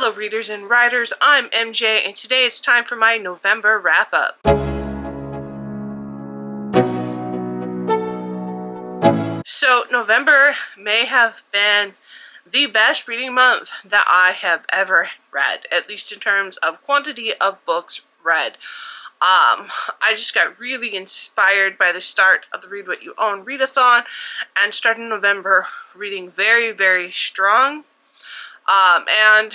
Hello readers and writers, I'm MJ and today it's time for my November wrap-up. So November may have been the best reading month that I have ever read, at least in terms of quantity of books read. I just got really inspired by the start of the Read What You Own readathon and started November reading very, very strong. And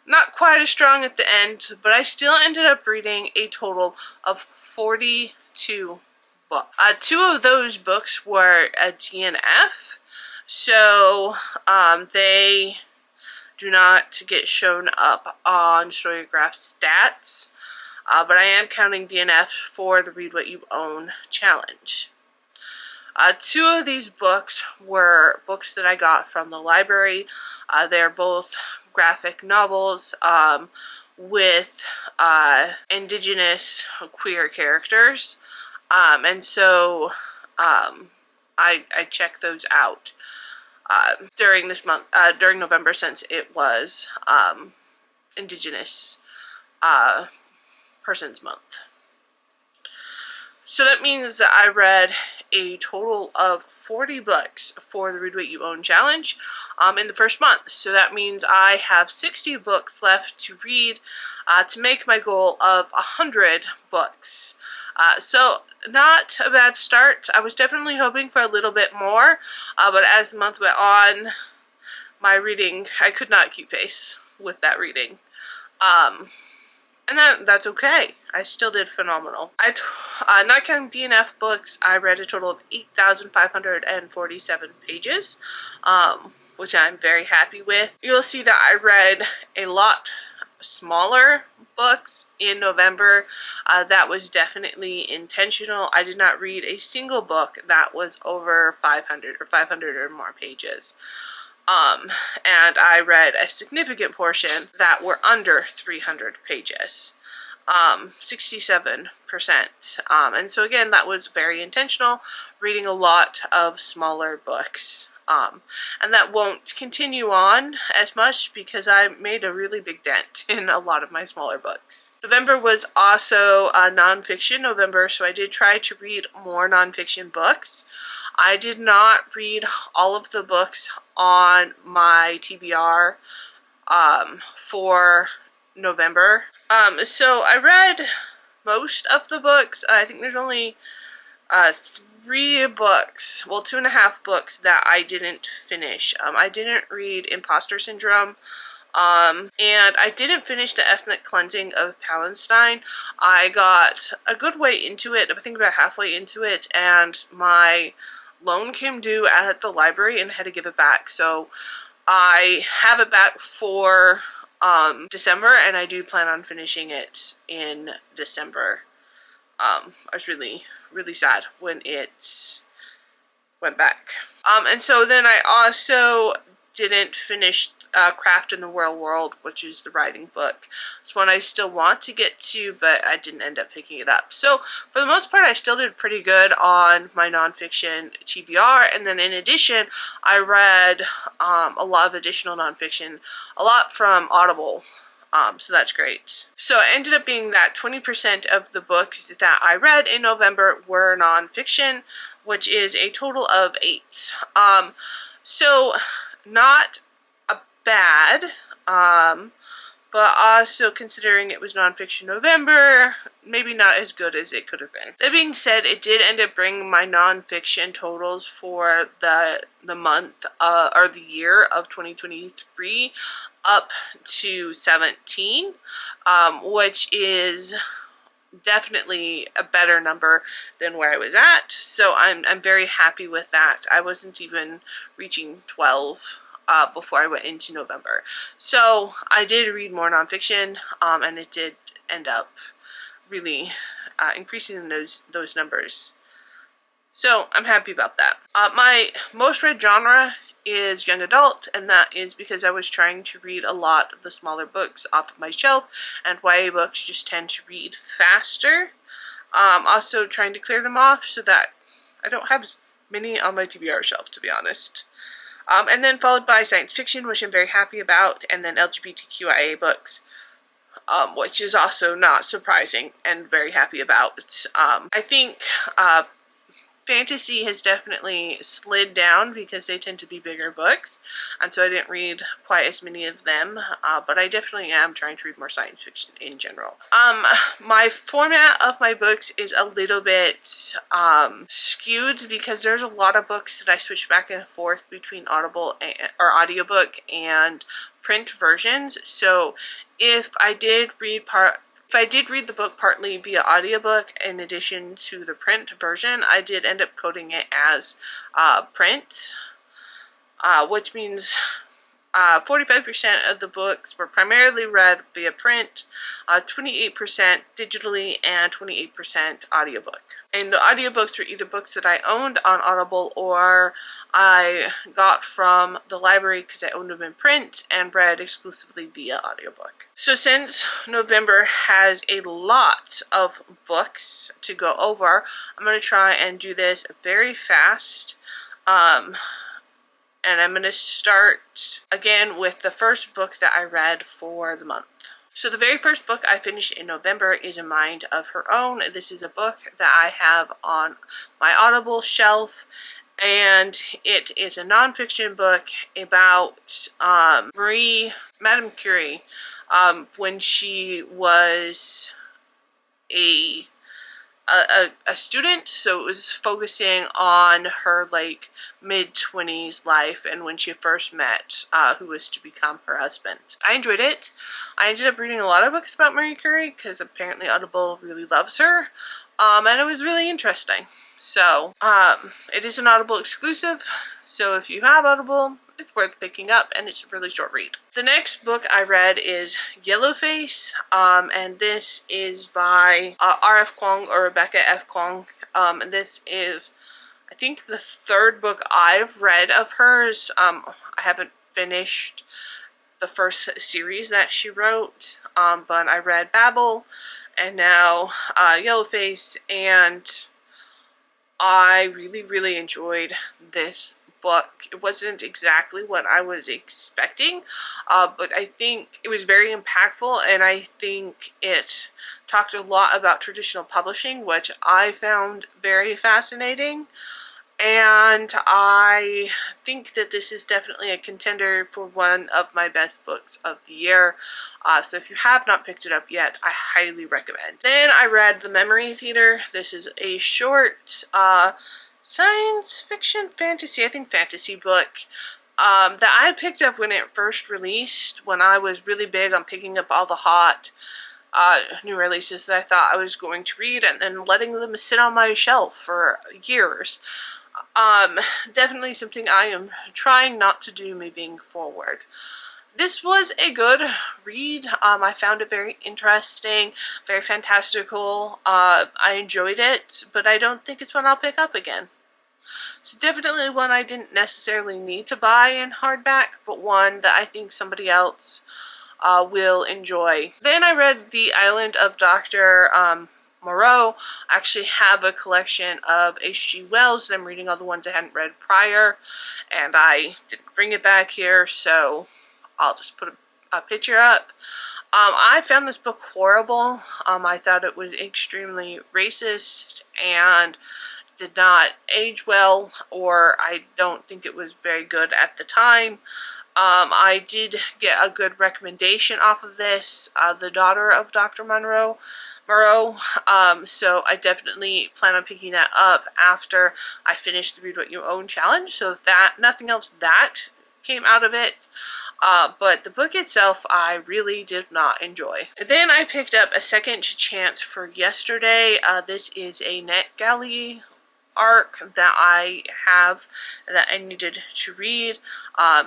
not quite as strong at the end, but I still ended up reading a total of 42 books. Two of those books were a DNF, so they do not get shown up on Storygraph stats, but I am counting DNF for the Read What You Own challenge. Two of these books were books that I got from the library. They're both graphic novels with indigenous queer characters, and so I checked those out during this month, during November, since it was Indigenous Persons Month. So that means that I read a total of 40 books for the Read What You Own challenge in the first month. So that means I have 60 books left to read to make my goal of 100 books. So not a bad start. I was definitely hoping for a little bit more, but as the month went on, my reading, I could not keep pace with that reading. And that's okay. I still did phenomenal. Not counting DNF books, I read a total of 8,547 pages, which I'm very happy with. You'll see that I read a lot smaller books in November. That was definitely intentional. I did not read a single book that was over 500 or 500 or more pages. And I read a significant portion that were under 300 pages, 67%. And so again, that was very intentional, reading a lot of smaller books. And that won't continue on as much because I made a really big dent in a lot of my smaller books. November was also a nonfiction November, so I did try to read more nonfiction books. I did not read all of the books on my TBR for November. So I read most of the books. I think there's only 3 books, well, 2.5 books that I didn't finish. I didn't read Imposter Syndrome, and I didn't finish The Ethnic Cleansing of Palestine. I got a good way into it, I think about halfway into it, and my loan came due at the library and I had to give it back. So I have it back for December, and I do plan on finishing it in December. I was really sad when it went back. And so then I also didn't finish Craft in the Real World, which is the writing book. It's one I still want to get to, but I didn't end up picking it up. So for the most part, I still did pretty good on my nonfiction TBR. And then in addition, I read a lot of additional nonfiction, a lot from Audible. So that's great. So it ended up being that 20% of the books that I read in November were nonfiction, which is a total of 8. So not bad, but also considering it was nonfiction November, maybe not as good as it could have been. That being said, it did end up bringing my nonfiction totals for the month or the year of 2023 up to 17, which is definitely a better number than where I was at. So I'm very happy with that. I wasn't even reaching 12 before I went into November. So I did read more nonfiction, and it did end up really increasing those numbers. So I'm happy about that. My most read genre is young adult, and that is because I was trying to read a lot of the smaller books off of my shelf, and YA books just tend to read faster. Also trying to clear them off so that I don't have as many on my TBR shelf, to be honest. And then followed by science fiction, which I'm very happy about, and then LGBTQIA books, which is also not surprising and very happy about. I think fantasy has definitely slid down because they tend to be bigger books, and so I didn't read quite as many of them, but I definitely am trying to read more science fiction in general. My format of my books is a little bit skewed because there's a lot of books that I switch back and forth between Audible or audiobook and print versions. So if I did read the book partly via audiobook in addition to the print version, I did end up coding it as print, which means 45% of the books were primarily read via print, 28% digitally, and 28% audiobook. And the audiobooks were either books that I owned on Audible or I got from the library because I owned them in print and read exclusively via audiobook. So since November has a lot of books to go over, I'm going to try and do this very fast. And I'm going to start again with the first book that I read for the month. So the very first book I finished in November is A Mind of Her Own. This is a book that I have on my Audible shelf, and it is a nonfiction book about Madame Curie, when she was a student, so it was focusing on her like mid-20s life and when she first met who was to become her husband. I enjoyed it. I ended up reading a lot of books about Marie Curie because apparently Audible really loves her, and it was really interesting. So it is an Audible exclusive, so if you have Audible, it's worth picking up, and it's a really short read. The next book I read is Yellowface, and this is by R.F. Kuang or Rebecca F. Kuang. And this is, I think, the third book I've read of hers. I haven't finished the first series that she wrote, but I read Babel and now Yellowface, and I really, really enjoyed this book. It wasn't exactly what I was expecting, but I think it was very impactful, and I think it talked a lot about traditional publishing, which I found very fascinating. And I think that this is definitely a contender for one of my best books of the year. So if you have not picked it up yet, I highly recommend. Then I read The Memory Theater. This is a short science fiction fantasy, I think fantasy book that I picked up when it first released, when I was really big on picking up all the hot new releases that I thought I was going to read and then letting them sit on my shelf for years. Definitely something I am trying not to do moving forward. This was a good read. I found it very interesting, very fantastical. I enjoyed it, but I don't think it's one I'll pick up again. So definitely one I didn't necessarily need to buy in hardback, but one that I think somebody else will enjoy. Then I read The Island of Dr. Moreau. I actually have a collection of H.G. Wells, and I'm reading all the ones I hadn't read prior, and I didn't bring it back here, so I'll just put a picture up. I found this book horrible. I thought it was extremely racist and did not age well, or I don't think it was very good at the time. I did get a good recommendation off of this, The Daughter of Dr. Moreau, so I definitely plan on picking that up after I finish the Read What You Own challenge. So if nothing else that came out of it, but the book itself I really did not enjoy. Then I picked up A Second Chance for Yesterday. This is a NetGalley arc that I have that I needed to read.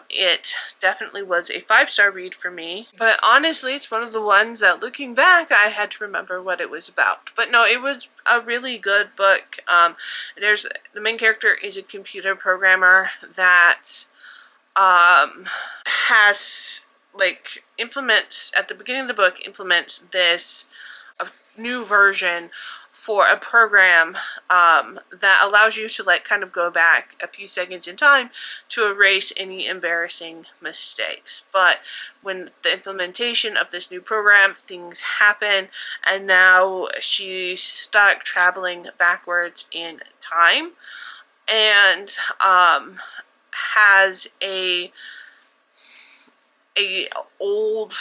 It definitely was a 5-star read for me, but honestly it's one of the ones that, looking back, I had to remember what it was about. But no, it was a really good book. The main character is a computer programmer that implements, at the beginning of the book, implements this new version for a program that allows you to like kind of go back a few seconds in time to erase any embarrassing mistakes. But when the implementation of this new program, things happen, and now she's stuck traveling backwards in time, and has a old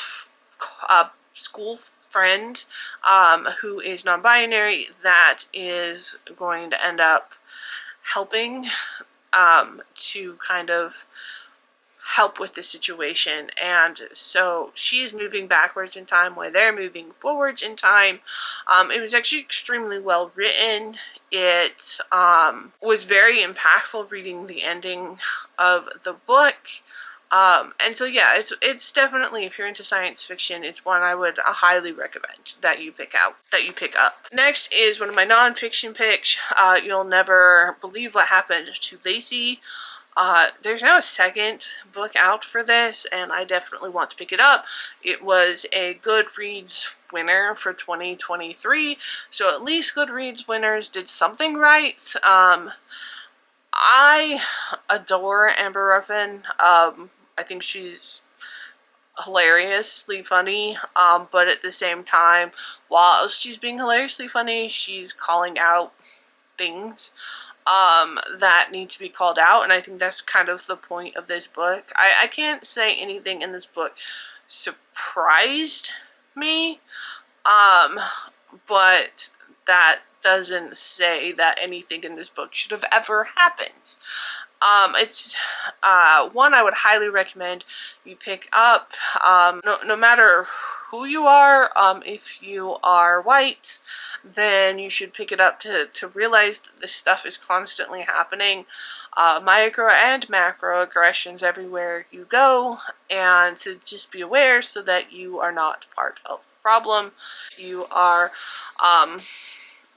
school friend who is non-binary that is going to end up helping to kind of help with the situation. And so she's moving backwards in time while they're moving forwards in time. It was actually extremely well written. It was very impactful reading the ending of the book. And so yeah, it's definitely, if you're into science fiction, it's one I would highly recommend that you pick up. Next is one of my non-fiction picks. You'll Never Believe What Happened to Lacey. There's now a second book out for this, and I definitely want to pick it up. It was a Goodreads winner for 2023, so at least Goodreads winners did something right. I adore Amber Ruffin. I think she's hilariously funny, but at the same time, while she's being hilariously funny, she's calling out things that need to be called out, and I think that's kind of the point of this book. I can't say anything in this book surprised me, but that doesn't say that anything in this book should have ever happened. It's one I would highly recommend you pick up, no matter who you are. If you are white, then you should pick it up to realize that this stuff is constantly happening. Micro and macro aggressions everywhere you go, and to just be aware so that you are not part of the problem. You are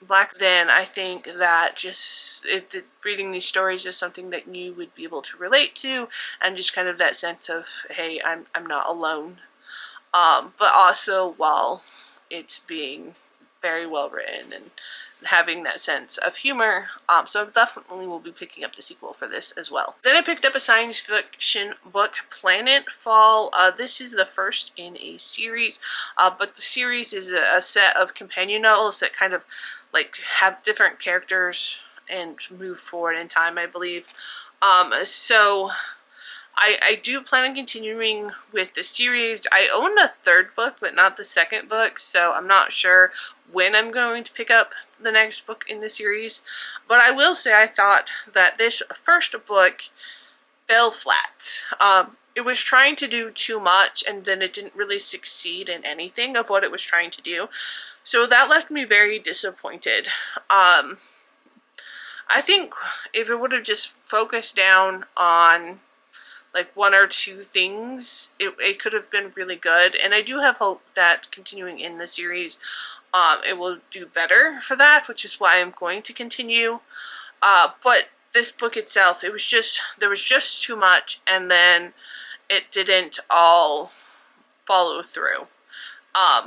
Black, then I think that just reading these stories is something that you would be able to relate to, and just kind of that sense of, hey, I'm not alone. But also while it's being very well written and having that sense of humor. So I definitely will be picking up the sequel for this as well. Then I picked up a science fiction book, Planetfall. This is the first in a series, but the series is a set of companion novels that kind of like have different characters and move forward in time, I believe. So I do plan on continuing with the series. I own a third book, but not the second book, so I'm not sure when I'm going to pick up the next book in the series. But I will say I thought that this first book fell flat. It was trying to do too much, and then it didn't really succeed in anything of what it was trying to do. So that left me very disappointed. I think if it would have just focused down on like one or two things, it could have been really good. And I do have hope that continuing in the series, it will do better for that, which is why I'm going to continue. But this book itself, there was just too much, and then it didn't all follow through.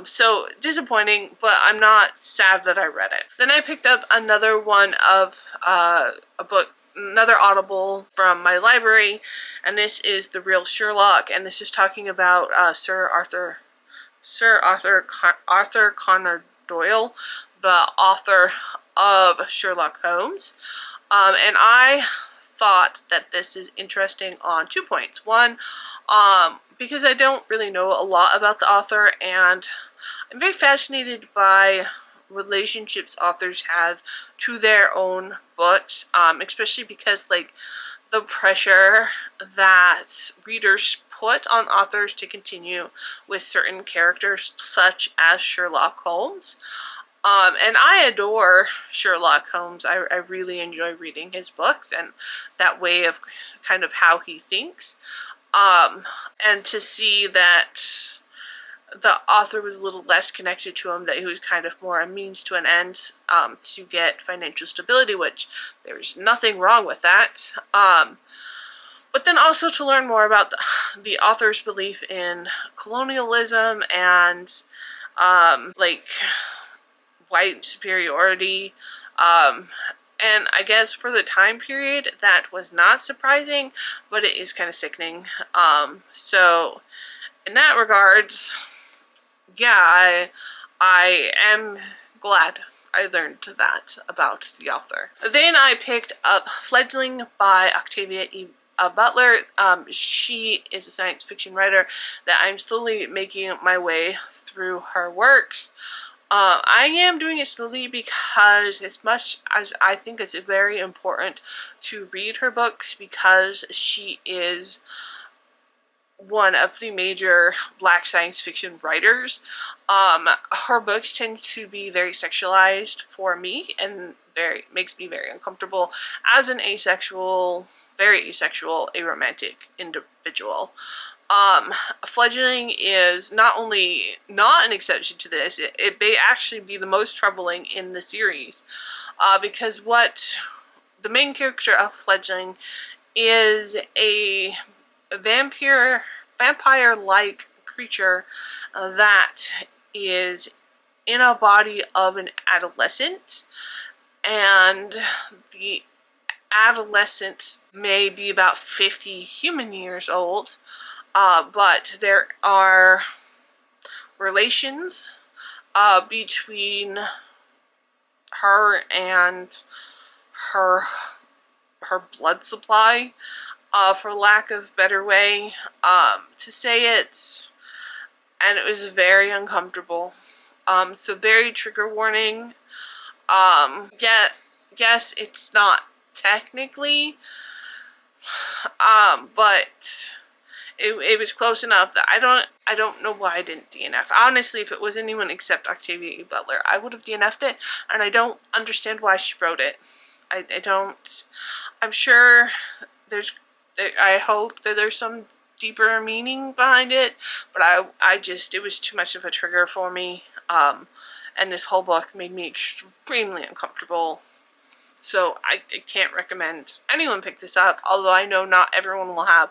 So disappointing, but I'm not sad that I read it. Then I picked up another one of a book, another Audible from my library, and this is The Real Sherlock, and this is talking about Sir Arthur Conan Doyle, the author of Sherlock Holmes. And I thought that this is interesting on 2 points. One, because I don't really know a lot about the author, and I'm very fascinated by relationships authors have to their own books, especially because like the pressure that readers put on authors to continue with certain characters such as Sherlock Holmes. And I adore Sherlock Holmes. I really enjoy reading his books and that way of kind of how he thinks. And to see that the author was a little less connected to him, that he was kind of more a means to an end to get financial stability, which there's nothing wrong with that. But then also to learn more about the author's belief in colonialism and like white superiority. And I guess for the time period, that was not surprising, but it is kind of sickening. So in that regards, yeah, I am glad I learned that about the author. Then I picked up Fledgling by Octavia E. Butler. She is a science fiction writer that I'm slowly making my way through her works. I am doing it slowly because as much as I think it's very important to read her books, because she is one of the major Black science fiction writers, her books tend to be very sexualized for me and makes me very uncomfortable as an very asexual, aromantic individual. Fledgling is not only not an exception to this, it may actually be the most troubling in the series, because what the main character of Fledgling is a vampire-like creature that is in a body of an adolescent, and the adolescent may be about 50 human years old, but there are relations between her and her blood supply, for lack of a better way to say it, and it was very uncomfortable. So very trigger warning. Yes, it's not technically, but it was close enough that I don't know why I didn't DNF. Honestly, if it was anyone except Octavia E. Butler, I would have DNF'd it, and I don't understand why she wrote it. I don't. I'm sure I hope that there's some deeper meaning behind it, but it was too much of a trigger for me, and this whole book made me extremely uncomfortable. So I can't recommend anyone pick this up, although I know not everyone will have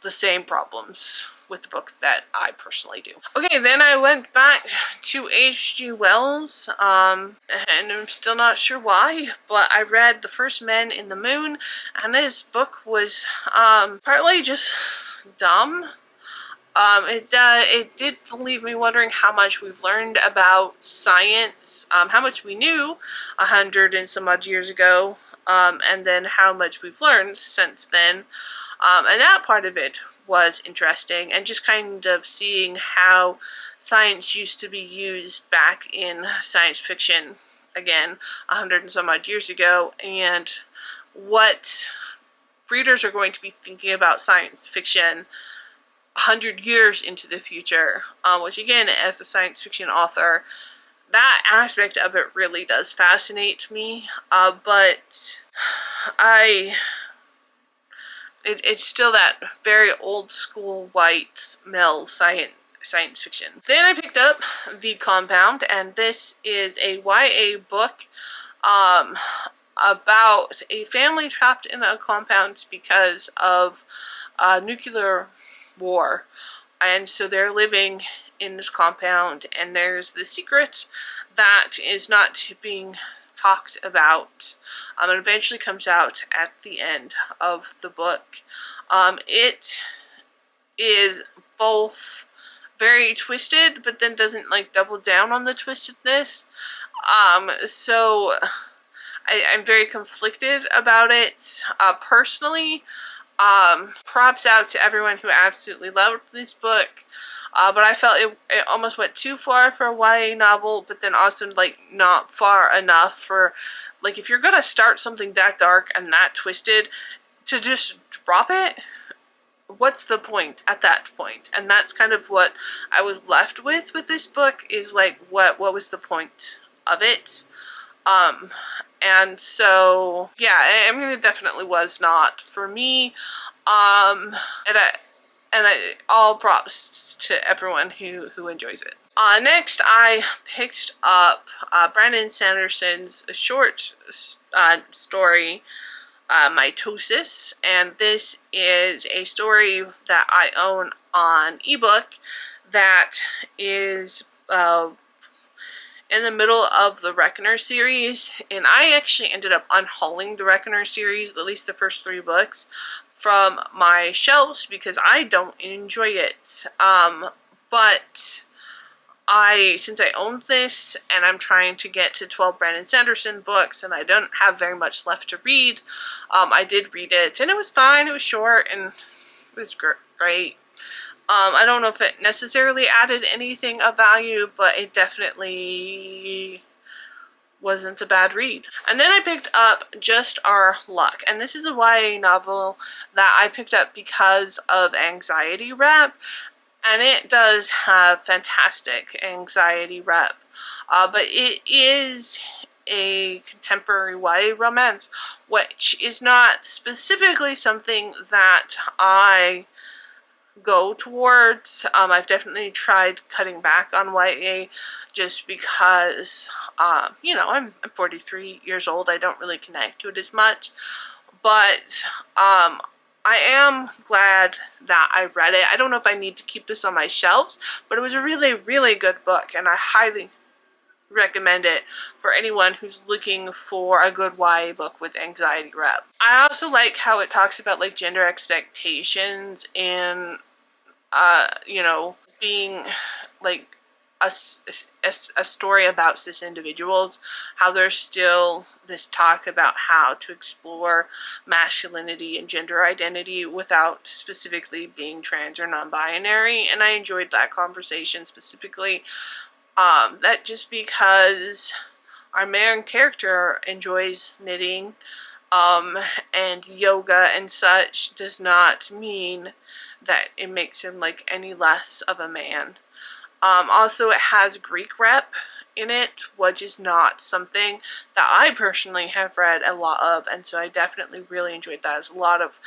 the same problems with the books that I personally do. Okay, then I went back to H.G. Wells, and I'm still not sure why, but I read The First Men in the Moon, and this book was partly just dumb. It did leave me wondering how much we've learned about science, how much we knew 100 and some odd years ago, and then how much we've learned since then. And that part of it was interesting, and just kind of seeing how science used to be used back in science fiction, again, 100 and some odd years ago, and what readers are going to be thinking about science fiction 100 years into the future, which again, as a science fiction author, that aspect of it really does fascinate me, but it's still that very old school white male science fiction. Then I picked up The Compound, and this is a YA book about a family trapped in a compound because of nuclear war, and so they're living in this compound, and there's the secret that is not being talked about, and eventually comes out at the end of the book. It is both very twisted, but then doesn't like double down on the twistedness, so I'm very conflicted about it. Personally, props out to everyone who absolutely loved this book, but I felt it almost went too far for a YA novel, but then also like not far enough for, like, if you're gonna start something that dark and that twisted, to just drop it, what's the point at that point? And that's kind of what I was left with this book, is like, what was the point of it? And so, yeah, I mean, it definitely was not for me, and all props to everyone who enjoys it. Next, I picked up Brandon Sanderson's short story, Mitosis, and this is a story that I own on ebook that is in the middle of the Reckoner series, and I actually ended up unhauling the Reckoner series, at least the first 3 books, from my shelves because I don't enjoy it. But since I owned this and I'm trying to get to 12 Brandon Sanderson books and I don't have very much left to read, I did read it and it was fine. It was short and it was great. I don't know if it necessarily added anything of value, but it definitely wasn't a bad read. And then I picked up Just Our Luck, and this is a YA novel that I picked up because of Anxiety Rep, and it does have fantastic anxiety rep, but it is a contemporary YA romance, which is not specifically something that I go towards. I've definitely tried cutting back on YA just because, you know, I'm 43 years old. I don't really connect to it as much, but I am glad that I read it. I don't know if I need to keep this on my shelves, but it was a really, really good book, and I highly recommend it for anyone who's looking for a good YA book with anxiety rep. I also like how it talks about like gender expectations and you know, being like a story about cis individuals, how there's still this talk about how to explore masculinity and gender identity without specifically being trans or non-binary, and I enjoyed that conversation specifically. That just because our main character enjoys knitting and yoga and such does not mean that it makes him like any less of a man. Also, it has Greek rep in it, which is not something that I personally have read a lot of, and so I definitely really enjoyed that. There's a lot of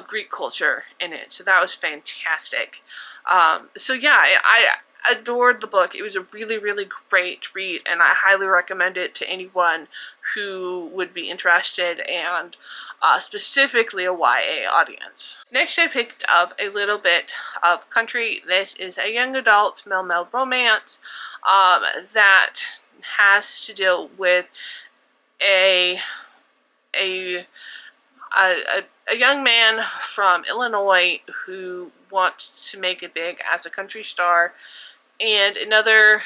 Greek culture in it, so that was fantastic. So yeah, I adored the book. It was a really, really great read, and I highly recommend it to anyone who would be interested, and specifically a YA audience. Next, I picked up a little bit of country. This is a young adult male romance that has to deal with a young man from Illinois who wants to make it big as a country star, and another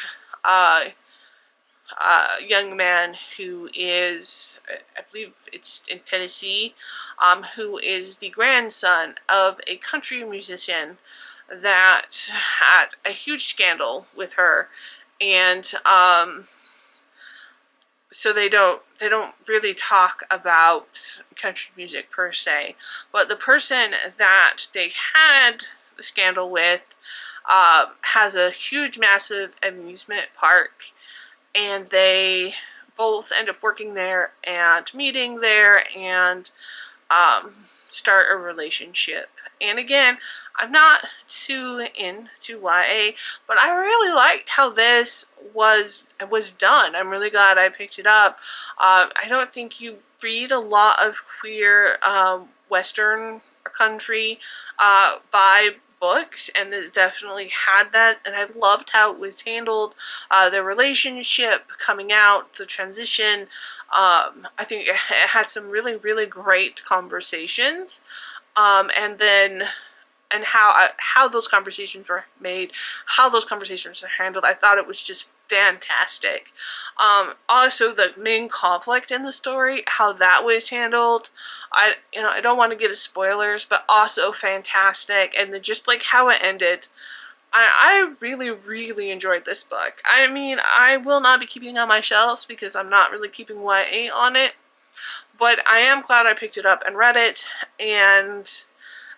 young man who is, I believe it's in Tennessee, who is the grandson of a country musician that had a huge scandal with her, and so they don't really talk about country music per se, but the person that they had the scandal with has a huge, massive amusement park, and they both end up working there and meeting there and start a relationship. And again, I'm not too into YA, but I really liked how this was done. I'm really glad I picked it up. I don't think you read a lot of queer Western country by books, and it definitely had that, and I loved how it was handled, their relationship coming out, the transition. I think it had some really, really great conversations, and how those conversations were made, how those conversations were handled. I thought it was just fantastic. Also, the main conflict in the story, how that was handled, I don't want to give spoilers, but also fantastic. And then just like how it ended, I really, really enjoyed this book. I mean, I will not be keeping it on my shelves because I'm not really keeping YA on it, but I am glad I picked it up and read it, and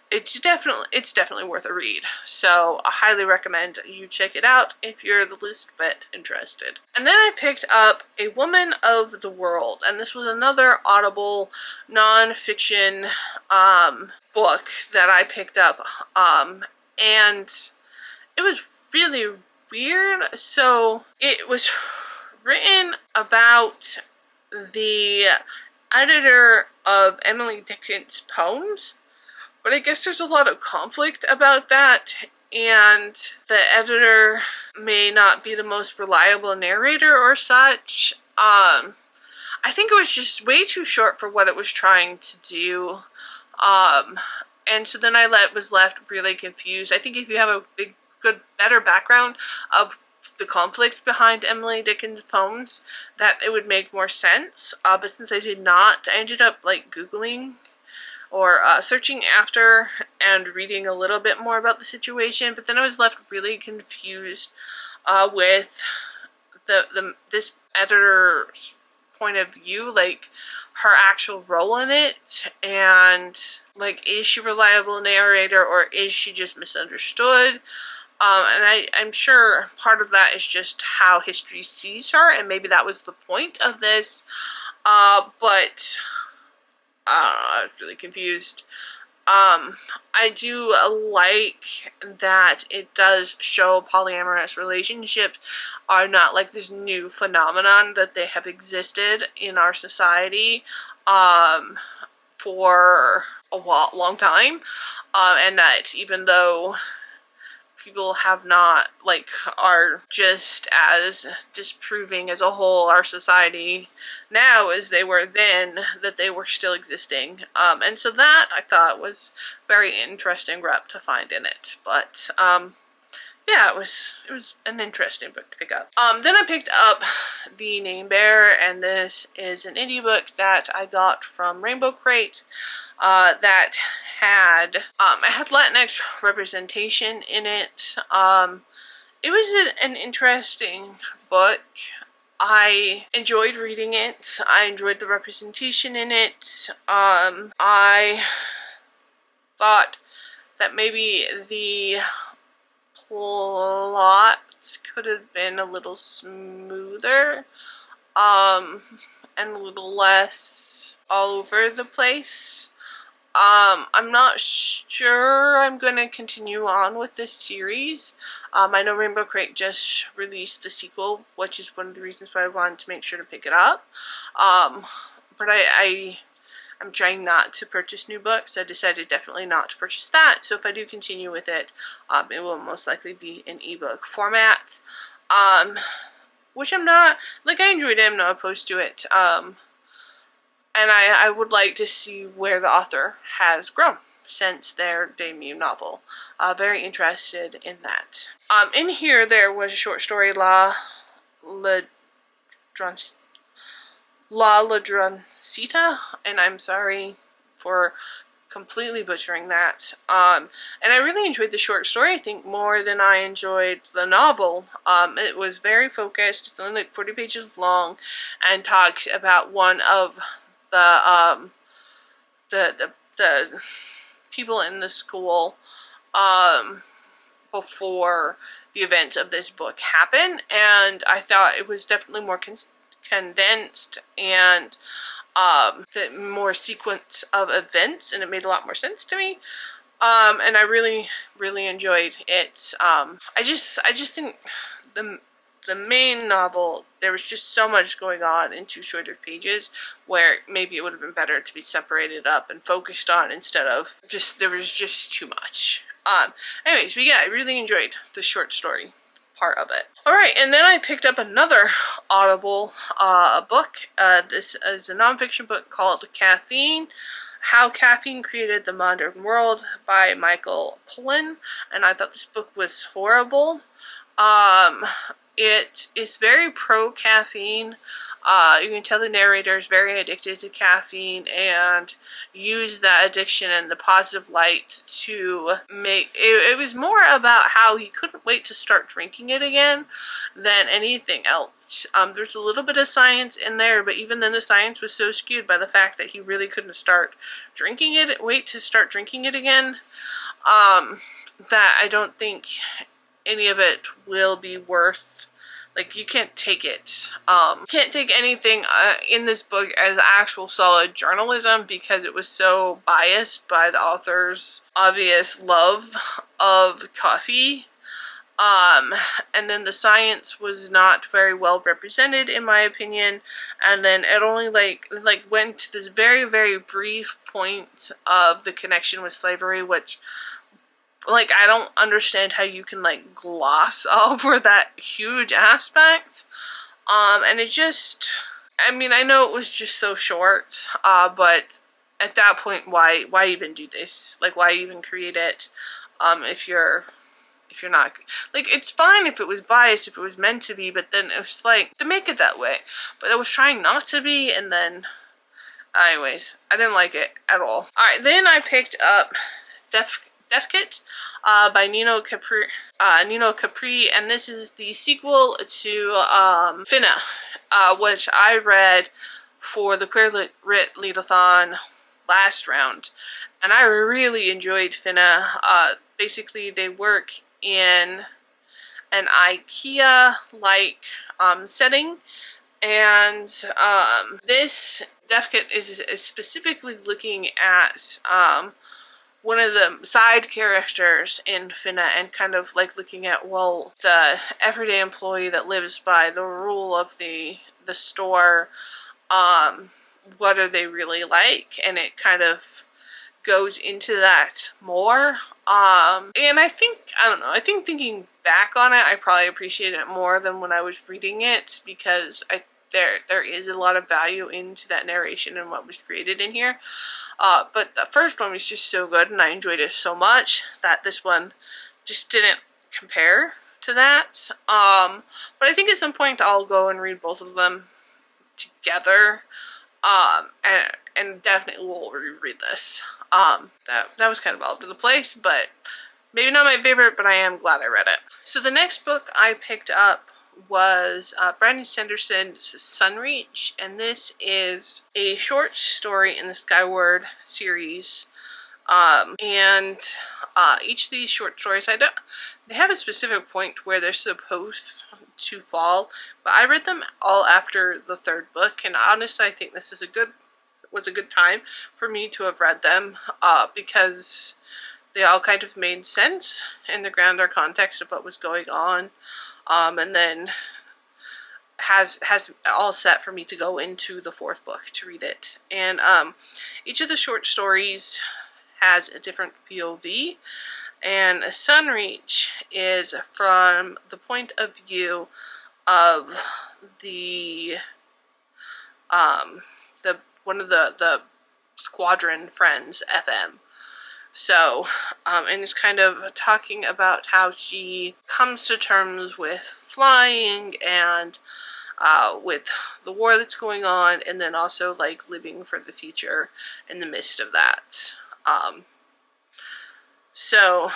it's definitely worth a read. So I highly recommend you check it out if you're the least bit interested. And then I picked up A Woman of the World, and this was another Audible non-fiction book that I picked up, and it was really weird. So it was written about the editor of Emily Dickinson's poems, but I guess there's a lot of conflict about that, and the editor may not be the most reliable narrator or such. I think it was just way too short for what it was trying to do. And so then I was left really confused. I think if you have a better background of the conflict behind Emily Dickinson poems, that it would make more sense. But since I did not, I ended up like Googling or searching after and reading a little bit more about the situation. But then I was left really confused with this editor's point of view, like her actual role in it, and like, is she a reliable narrator or is she just misunderstood? And I'm sure part of that is just how history sees her, and maybe that was the point of this, but I was really confused. I do like that it does show polyamorous relationships are not like this new phenomenon, that they have existed in our society for a long time, and that even though people have not, like, are just as disproving as a whole our society now as they were then, that they were still existing. And so that I thought was very interesting rep to find in it. But yeah, it was an interesting book to pick up. Then I picked up The Name Bearer, and this is an indie book that I got from Rainbow Crate that had it had Latinx representation in it. It was an interesting book. I enjoyed reading it. I enjoyed the representation in it. I thought that maybe the plot could have been a little smoother, and a little less all over the place. I'm not sure I'm going to continue on with this series. I know Rainbow Crate just released the sequel, which is one of the reasons why I wanted to make sure to pick it up. But I'm trying not to purchase new books. I decided definitely not to purchase that. So if I do continue with it, it will most likely be in ebook format. Which I'm not, like, I enjoyed it, I'm not opposed to it. And I would like to see where the author has grown since their debut novel. Very interested in that. In here there was a short story, La Ladroncita, and I'm sorry for completely butchering that. And I really enjoyed the short story, I think, more than I enjoyed the novel. It was very focused. It's only like 40 pages long, and talks about one of the people in the school before the events of this book happen, and I thought it was definitely more condensed and the more sequence of events, and it made a lot more sense to me. And I really enjoyed it. I just think the main novel, there was just so much going on in too short of pages, where maybe it would have been better to be separated up and focused on, instead of just, there was just too much. Anyways, but yeah, I really enjoyed the short story part of it. Alright, and then I picked up another Audible book. This is a nonfiction book called Caffeine: How Caffeine Created the Modern World by Michael Pollan, and I thought this book was horrible. It is very pro-caffeine. You can tell the narrator is very addicted to caffeine and use that addiction in the positive light to make it was more about how he couldn't wait to start drinking it again than anything else. There's a little bit of science in there, but even then the science was so skewed by the fact that he really couldn't wait to start drinking it again, that I don't think any of it will be worth, like, you can't take it. Can't take anything in this book as actual solid journalism, because it was so biased by the author's obvious love of coffee. And then the science was not very well represented, in my opinion, and then it only like went to this very, very brief point of the connection with slavery, which like, I don't understand how you can, like, gloss over that huge aspect. And it just, I mean, I know it was just so short, but at that point, why even do this? Like, why even create it, if you're not, like, it's fine if it was biased, if it was meant to be, but then it was like, to make it that way. But it was trying not to be, and then, anyways, I didn't like it at all. Alright, then I picked up Death Kit by Nino Capri, and this is the sequel to Finna, which I read for the Queer Lit Readathon last round, and I really enjoyed Finna. Basically, they work in an IKEA-like setting, and this Death Kit is specifically looking at one of the side characters in Finna, and kind of like looking at, well, the everyday employee that lives by the rule of the store, what are they really like, and it kind of goes into that more. And I think, I don't know, I think thinking back on it, I probably appreciate it more than when I was reading it, because there is a lot of value into that narration and what was created in here. But the first one was just so good, and I enjoyed it so much that this one just didn't compare to that. But I think at some point I'll go and read both of them together, and definitely will reread this. That was kind of all over the place, but maybe not my favorite, but I am glad I read it. So the next book I picked up was Brandon Sanderson's Sunreach, and this is a short story in the Skyward series. And each of these short stories, they have a specific point where they're supposed to fall, but I read them all after the third book, and honestly I think this is was a good time for me to have read them, because they all kind of made sense in the grander context of what was going on, and then has all set for me to go into the fourth book to read it. And each of the short stories has a different POV, and Sunreach is from the point of view of the one of the squadron friends, FM. So, and it's kind of talking about how she comes to terms with flying and with the war that's going on, and then also like living for the future in the midst of that. So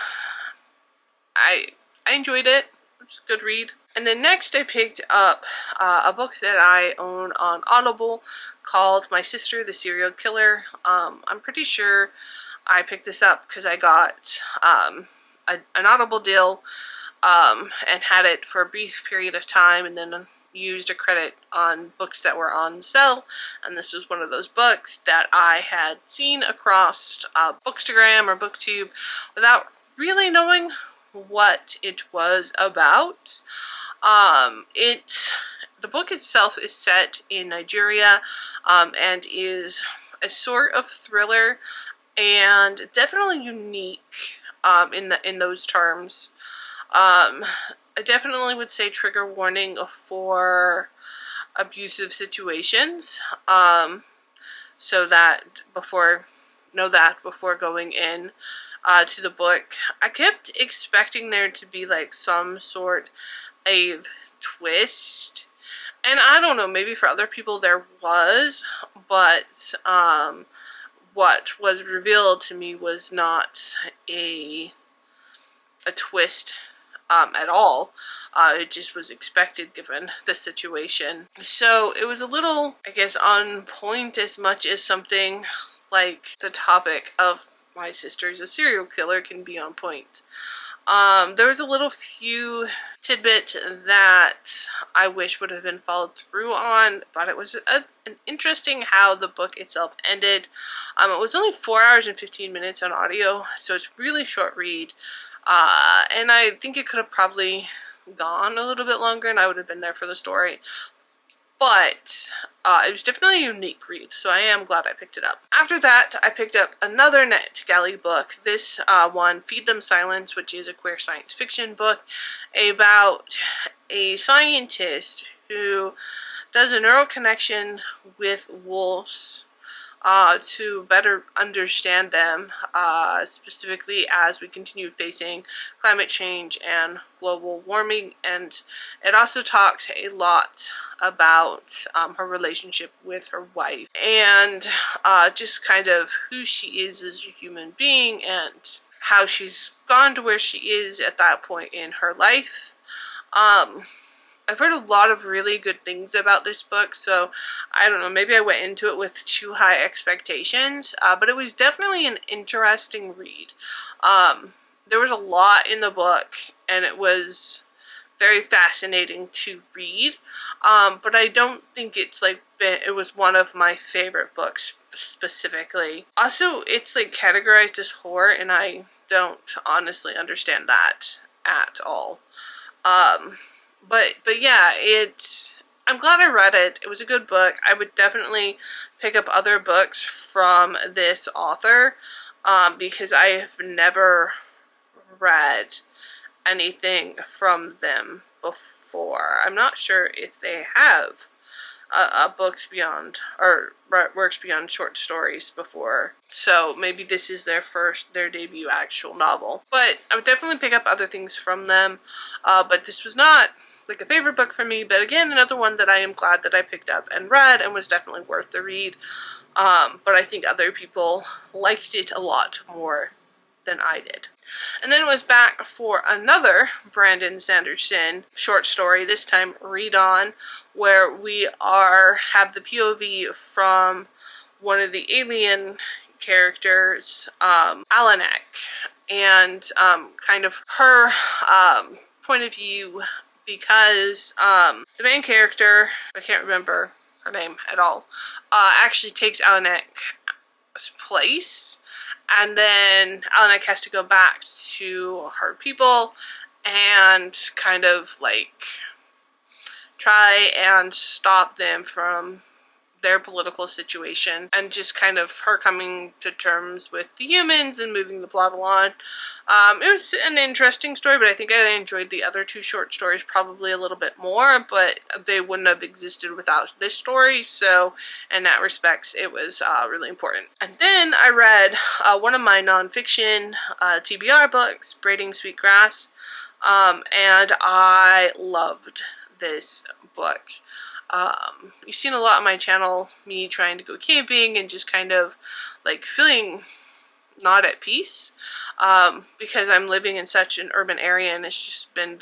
I enjoyed it. It was a good read. And then next I picked up a book that I own on Audible called My Sister the Serial Killer. I'm pretty sure I picked this up because I got an Audible deal, and had it for a brief period of time, and then used a credit on books that were on sale, and this was one of those books that I had seen across Bookstagram or BookTube without really knowing what it was about. The book itself is set in Nigeria, and is a sort of thriller, and definitely unique in those terms. I definitely would say trigger warning for abusive situations, so that before going in to the book. I kept expecting there to be like some sort of twist, and I don't know, maybe for other people there was, but what was revealed to me was not a twist at all. It just was expected given the situation. So it was a little, I guess, on point as much as something like the topic of My Sister's a Serial Killer can be on point. There was a little few tidbit that I wish would have been followed through on, but it was an interesting how the book itself ended. It was only 4 hours and 15 minutes on audio, so it's really short read. And I think it could have probably gone a little bit longer and I would have been there for the story. but it was definitely a unique read, so I am glad I picked it up. After that, I picked up another NetGalley book. This one, Feed Them Silence, which is a queer science fiction book about a scientist who does a neural connection with wolves to better understand them, specifically as we continue facing climate change and global warming. And it also talks a lot about her relationship with her wife and just kind of who she is as a human being and how she's gone to where she is at that point in her life. I've heard a lot of really good things about this book, so I don't know, maybe I went into it with too high expectations, but it was definitely an interesting read. There was a lot in the book, and it was very fascinating to read, but I don't think it's like it was one of my favorite books specifically. Also, it's like categorized as horror, and I don't honestly understand that at all. But yeah, I'm glad I read it. It was a good book. I would definitely pick up other books from this author, because I have never read anything from them before. I'm not sure if they have books beyond, or works beyond short stories before, so maybe this is their debut actual novel. But I would definitely pick up other things from them, but this was not like a favorite book for me, but again, another one that I am glad that I picked up and read and was definitely worth the read, but I think other people liked it a lot more than I did. And then it was back for another Brandon Sanderson short story, this time Read On, where we have the POV from one of the alien characters, Alanek, and kind of her point of view, because the main character, I can't remember her name at all, actually takes Alanek's place. And then Alanek has to go back to her people and kind of like try and stop them from their political situation, and just kind of her coming to terms with the humans and moving the plot along. It was an interesting story, but I think I enjoyed the other two short stories probably a little bit more, but they wouldn't have existed without this story, so in that respects it was really important. And then I read one of my nonfiction TBR books, Braiding Sweet Grass, and I loved this book. You've seen a lot on my channel, me trying to go camping and just kind of like feeling not at peace, because I'm living in such an urban area, and it's just been and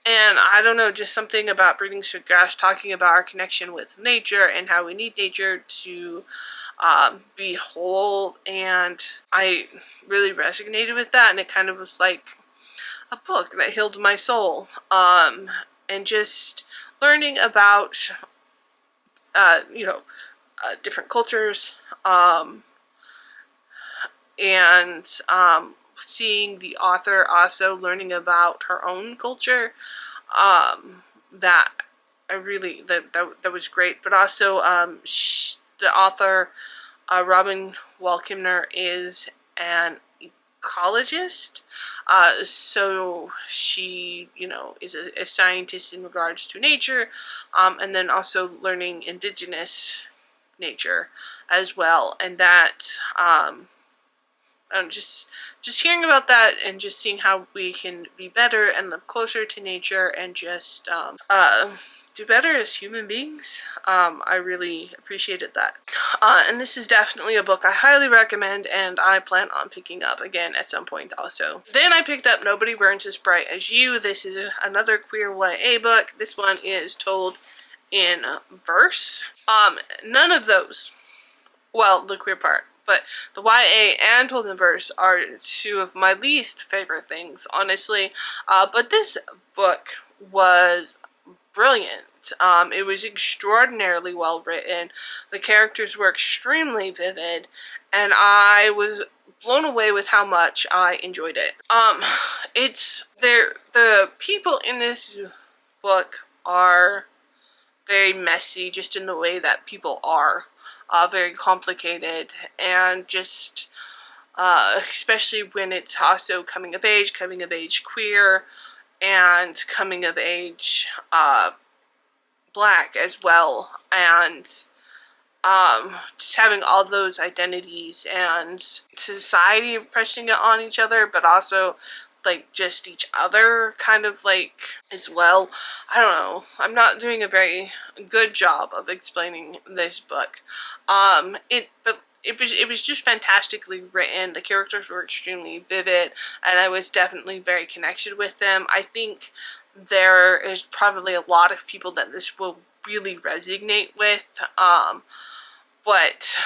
I don't know, just something about Braiding Sweet Grass talking about our connection with nature and how we need nature to be whole, and I really resonated with that, and it kind of was like a book that healed my soul, and just learning about, different cultures, and seeing the author also learning about her own culture, that I really, that was great. But also, the author, Robin Wall Kimmerer, is an ecologist, so she, is a scientist in regards to nature, and then also learning indigenous nature as well, and that just hearing about that and just seeing how we can be better and live closer to nature and just do better as human beings. I really appreciated that. And this is definitely a book I highly recommend, and I plan on picking up again at some point also. Then I picked up Nobody Burns as Bright as You. This is another queer YA book. This one is told in verse. None of those, well, the queer part, but the YA and told in verse are two of my least favorite things, honestly. But this book was brilliant. It was extraordinarily well written. The characters were extremely vivid, and I was blown away with how much I enjoyed it. The people in this book are very messy, just in the way that people are, very complicated, and just especially when it's also coming of age queer, and coming of age Black as well, and just having all those identities and society pressing it on each other, but also like just each other kind of like as well. I don't know. I'm not doing a very good job of explaining this book. But it was just fantastically written. The characters were extremely vivid, and I was definitely very connected with them. I think there is probably a lot of people that this will really resonate with. But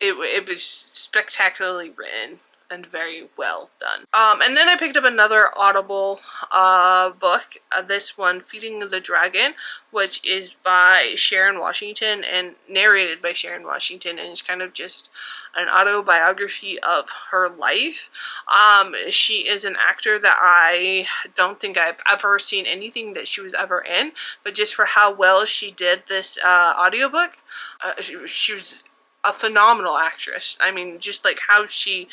it was spectacularly written and very well done. And then I picked up another Audible book. This one, Feeding the Dragon, which is by Sharon Washington and narrated by Sharon Washington, and it's kind of just an autobiography of her life. She is an actor that I don't think I've ever seen anything that she was ever in, but just for how well she did this audiobook, she was a phenomenal actress. I mean, just like how she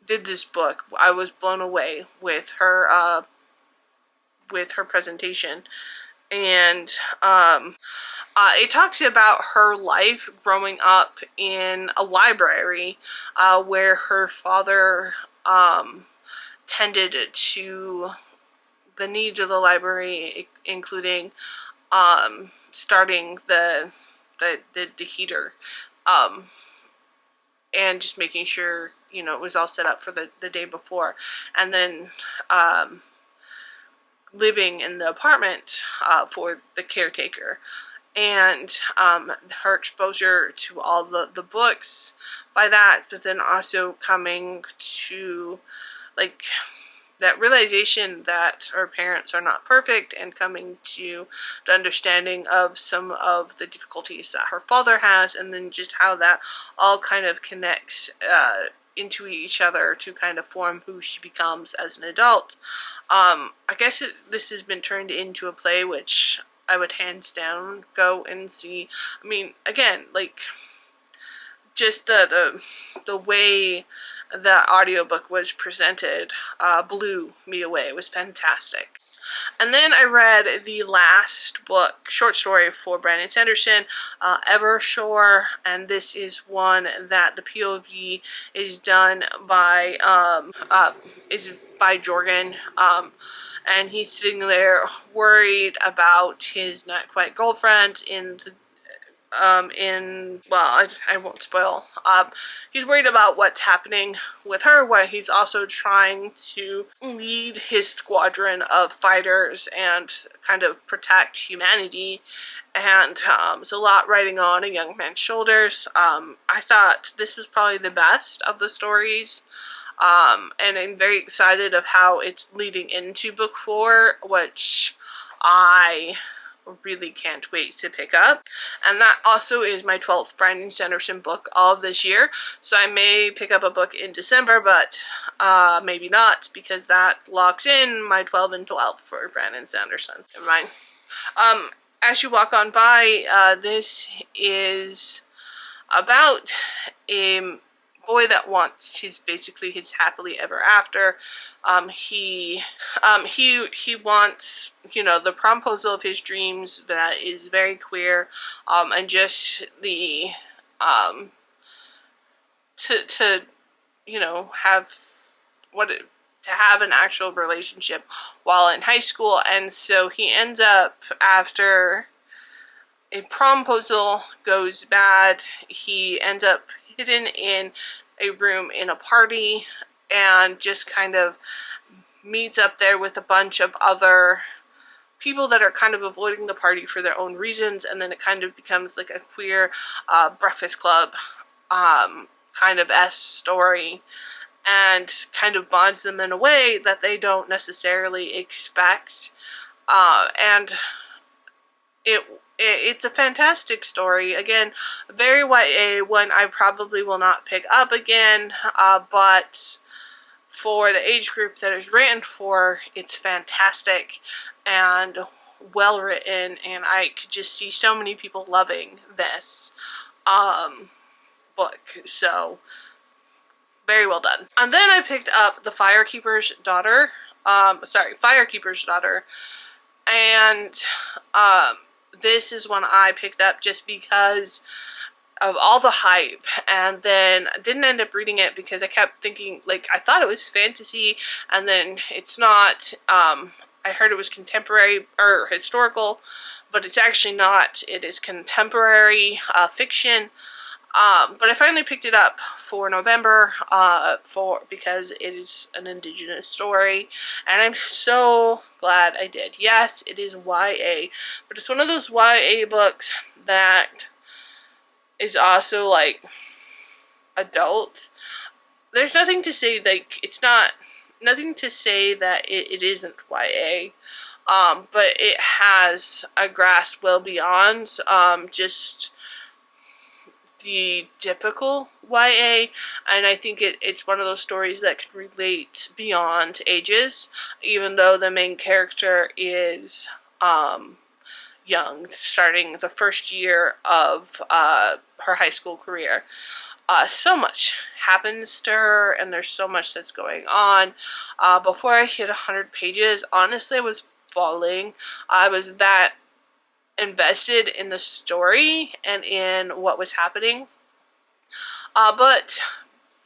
did this book, I was blown away with her presentation. And it talks about her life growing up in a library where her father tended to the needs of the library, including starting the heater, and just making sure, you know, it was all set up for the day before, and then living in the apartment for the caretaker, and her exposure to all the books by that, but then also coming to like that realization that her parents are not perfect, and coming to the understanding of some of the difficulties that her father has, and then just how that all kind of connects into each other to kind of form who she becomes as an adult. I guess this has been turned into a play, which I would hands down go and see. I mean, again, like, just the way the audiobook was presented blew me away. It was fantastic. And then I read the last book, short story for Brandon Sanderson, Evershore, and this is one that the POV is done by Jorgen, and he's sitting there worried about his not quite girlfriend I won't spoil. He's worried about what's happening with her, while he's also trying to lead his squadron of fighters and kind of protect humanity. And it's a lot riding on a young man's shoulders. I thought this was probably the best of the stories. And I'm very excited of how it's leading into book 4, which I really can't wait to pick up. And that also is my 12th Brandon Sanderson book of this year, so I may pick up a book in December, but maybe not, because that locks in my 12 and 12 for Brandon Sanderson. Never mind. As you walk on by, this is about a boy that wants his happily ever after. He wants, you know, the proposal of his dreams that is very queer, and just the to you know, to have an actual relationship while in high school. And so he ends up, after a promposal goes bad, he ends up hidden in a room in a party, and just kind of meets up there with a bunch of other people that are kind of avoiding the party for their own reasons, and then it kind of becomes like a queer Breakfast Club kind of story, and kind of bonds them in a way that they don't necessarily expect. And it's a fantastic story. Again, very YA, one I probably will not pick up again, but for the age group that it's written for, it's fantastic. And well written, and I could just see so many people loving this book. So very well done. And then I picked up The Firekeeper's Daughter. Firekeeper's Daughter. And this is one I picked up just because of all the hype, and then I didn't end up reading it because I kept thinking, like, I thought it was fantasy, and then it's not. I heard it was contemporary or historical, but it's actually not. It is contemporary fiction. But I finally picked it up for November because it is an Indigenous story, and I'm so glad I did. Yes, it is YA, but it's one of those YA books that is also like adult. There's nothing to say, like, it's not nothing to say that it isn't YA, but it has a grasp well beyond just the typical YA, and I think it's one of those stories that can relate beyond ages, even though the main character is young, starting the first year of her high school career. So much happens to her, and there's so much that's going on. Before I hit 100 pages, honestly, I was bawling. I was that invested in the story and in what was happening. But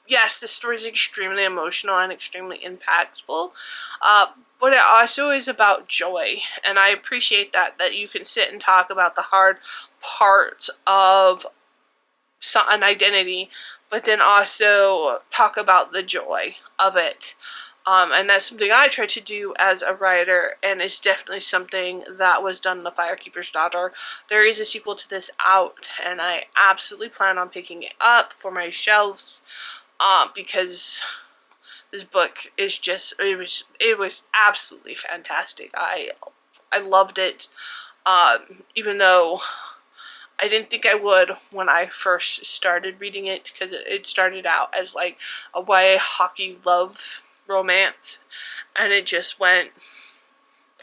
yes, the story is extremely emotional and extremely impactful. But it also is about joy, and I appreciate that you can sit and talk about the hard parts of an identity, but then also talk about the joy of it. And that's something I try to do as a writer, and it's definitely something that was done in The Firekeeper's Daughter. There is a sequel to this out, and I absolutely plan on picking it up for my shelves, because this book is just, it was absolutely fantastic. I loved it, even though I didn't think I would when I first started reading it, because it started out as like a YA hockey love romance, and it just went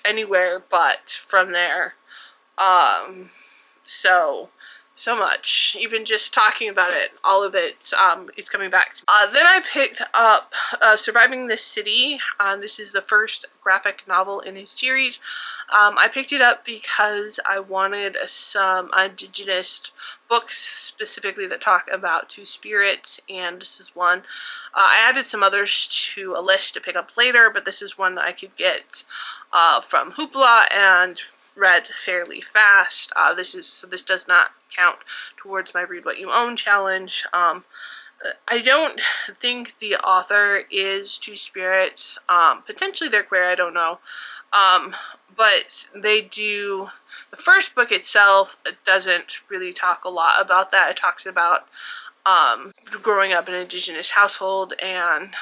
anywhere but from there. So much, even just talking about it, all of it, is coming back to me. Then I picked up Surviving the City. This is the first graphic novel in his series. I picked it up because I wanted some Indigenous books specifically that talk about Two Spirits, and this is one. I added some others to a list to pick up later, but this is one that I could get from Hoopla and read fairly fast. This does not count towards my Read What You Own challenge. I don't think the author is Two Spirits. Potentially they're queer, I don't know. But they do. The first book itself doesn't really talk a lot about that. It talks about growing up in an Indigenous household, and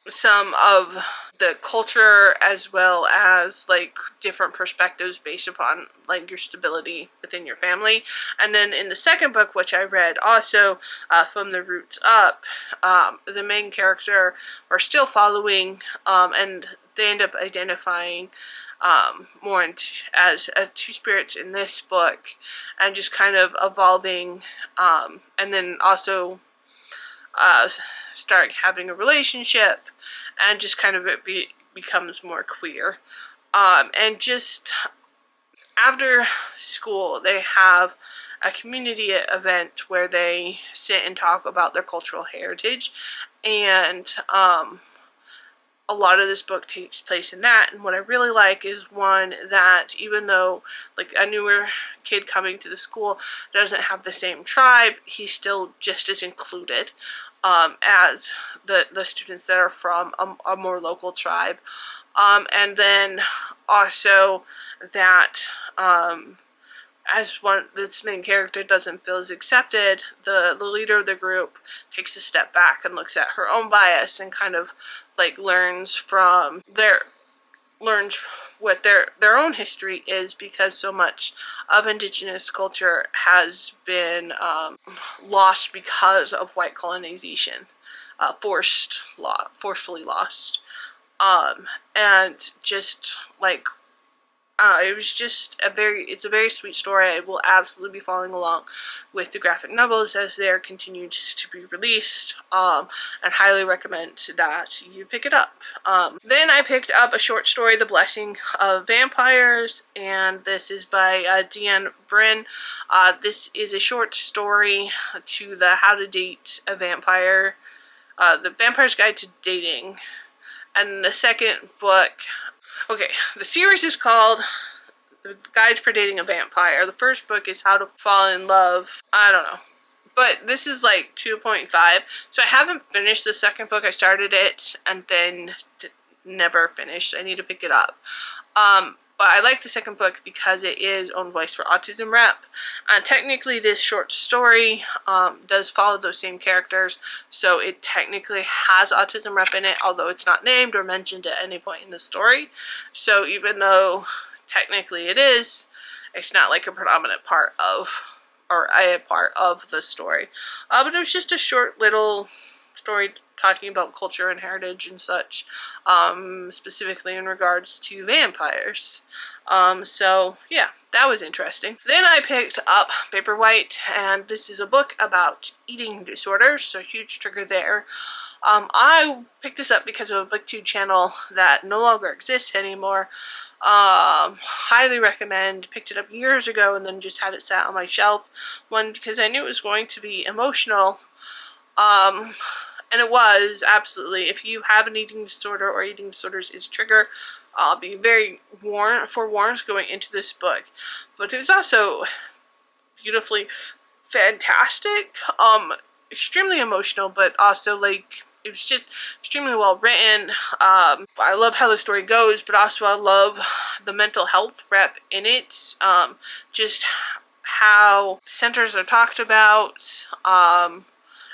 some of the culture, as well as like different perspectives based upon like your stability within your family. And then in the second book, which I read also, From the Roots Up, the main character are still following, and they end up identifying more as two spirits in this book, and just kind of evolving, and then also start having a relationship, and just kind of becomes more queer. And just after school, they have a community event where they sit and talk about their cultural heritage, and a lot of this book takes place in that. And what I really like is, one, that even though like a newer kid coming to the school doesn't have the same tribe, he's still just as included as the students that are from a more local tribe. And then also that as this main character doesn't feel as accepted, the leader of the group takes a step back and looks at her own bias, and kind of like learns what their own history is, because so much of Indigenous culture has been lost because of white colonization, forcefully lost. And just like, It was just it's a very sweet story. I will absolutely be following along with the graphic novels as they are continued to be released, and highly recommend that you pick it up. Then I picked up a short story, The Blessing of Vampires, and this is by Deanne Bryn. This is a short story to the How to Date a Vampire, The Vampire's Guide to Dating. And the second book, okay, the series is called The Guide for Dating a Vampire. The first book is How to Fall in Love. I don't know. But this is like 2.5. So I haven't finished the second book. I started it and then never finished. I need to pick it up. But I like the second book because it is Own Voice for Autism Rep. And technically this short story does follow those same characters. So it technically has Autism Rep in it, although it's not named or mentioned at any point in the story. So even though technically it is, it's not like a predominant part of, or a part of the story. But it was just a short little story talking about culture and heritage and such, specifically in regards to vampires. So yeah, that was interesting. Then I picked up Paperwhite, and this is a book about eating disorders, so huge trigger there. I picked this up because of a BookTube channel that no longer exists anymore. Highly recommend. Picked it up years ago and then just had it sat on my shelf. One, because I knew it was going to be emotional. And it was, absolutely. If you have an eating disorder or eating disorders is a trigger, I'll be very forewarned going into this book. But it was also beautifully fantastic, extremely emotional, but also like, it was just extremely well written. I love how the story goes, but also I love the mental health rep in it. Just how centers are talked about.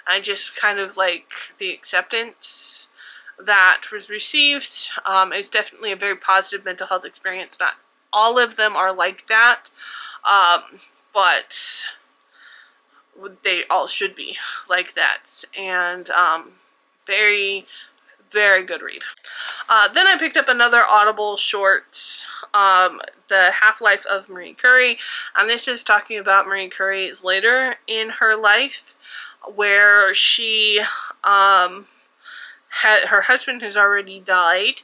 I just kind of like the acceptance that was received. It's definitely a very positive mental health experience. Not all of them are like that, but they all should be like that. And very, very good read. Then I picked up another Audible short, The Half-Life of Marie Curie, and this is talking about Marie Curie's later in her life, where she her husband has already died,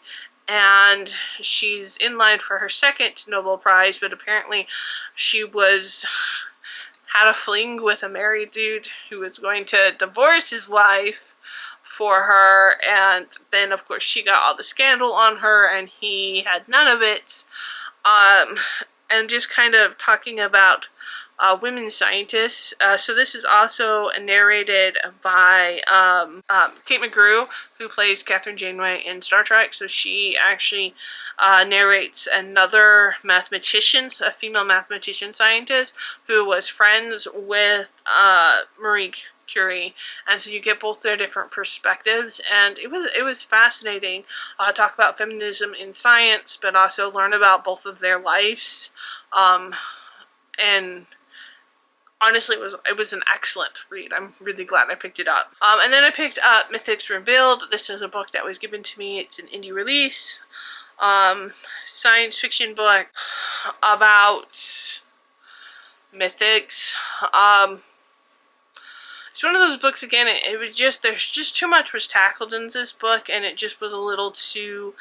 and she's in line for her second Nobel Prize, but apparently she had a fling with a married dude who was going to divorce his wife for her, and then of course she got all the scandal on her and he had none of it. And just kind of talking about women scientists. So this is also narrated by Kate McGrew, who plays Catherine Janeway in Star Trek. So she actually narrates another mathematician, a female mathematician scientist, who was friends with Marie Curie, and so you get both their different perspectives, and it was fascinating. Talk about feminism in science, but also learn about both of their lives, and honestly, it was an excellent read. I'm really glad I picked it up. And then I picked up Mythics Revealed. This is a book that was given to me. It's an indie release, science fiction book about mythics. It's one of those books, again, it was just, there's just too much was tackled in this book, and it just was a little too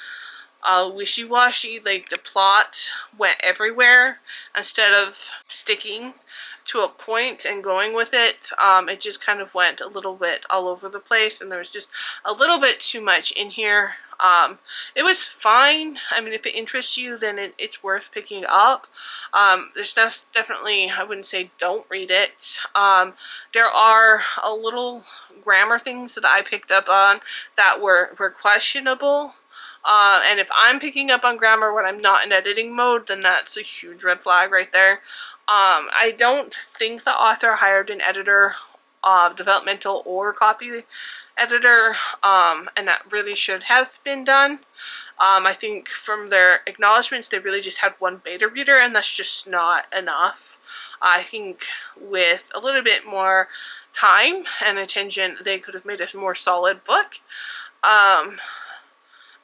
wishy-washy. Like, the plot went everywhere instead of sticking to a point and going with it. It just kind of went a little bit all over the place, and there was just a little bit too much in here. It was fine. I mean, if it interests you, then it's worth picking up. There's definitely, I wouldn't say don't read it. There are a little grammar things that I picked up on that were questionable. And if I'm picking up on grammar when I'm not in editing mode, then that's a huge red flag right there. I don't think the author hired an editor, developmental or copy editor, and that really should have been done. I think from their acknowledgements, they really just had one beta reader, and that's just not enough. I think with a little bit more time and attention, they could have made a more solid book.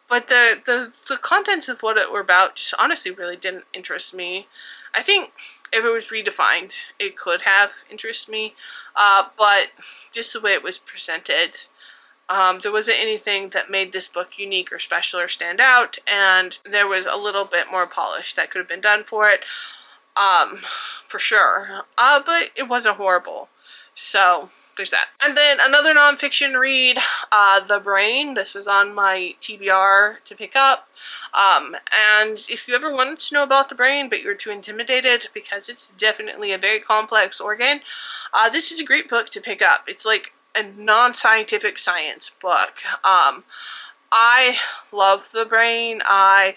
But the contents of what it were about just honestly really didn't interest me. I think if it was redefined, it could have interested me, but just the way it was presented, there wasn't anything that made this book unique or special or stand out, and there was a little bit more polish that could have been done for it, for sure. But it wasn't horrible. So there's that. And then another nonfiction read, The Brain. This was on my TBR to pick up. And if you ever wanted to know about the brain, but you're too intimidated because it's definitely a very complex organ, this is a great book to pick up. It's like a non-scientific science book. I love the brain. I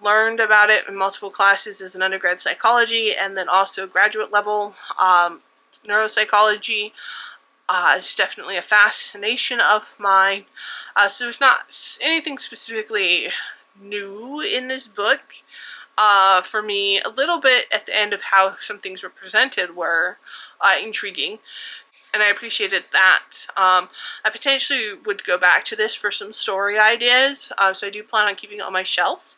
learned about it in multiple classes as an undergrad psychology, and then also graduate level neuropsychology. It's definitely a fascination of mine. So there's not anything specifically new in this book. For me, a little bit at the end of how some things were presented were intriguing, and I appreciated that. I potentially would go back to this for some story ideas, so I do plan on keeping it on my shelves,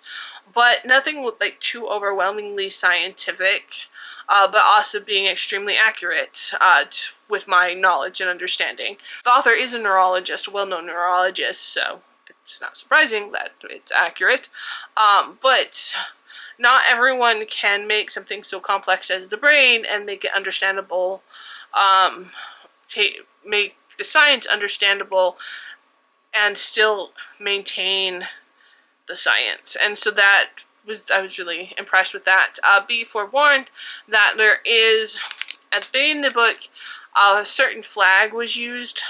but nothing like too overwhelmingly scientific, but also being extremely accurate with my knowledge and understanding. The author is a neurologist, a well-known neurologist, so it's not surprising that it's accurate, but not everyone can make something so complex as the brain and make it understandable, make the science understandable and still maintain the science. And so I was really impressed with that. Be forewarned that there is, at the beginning of the book, a certain flag was used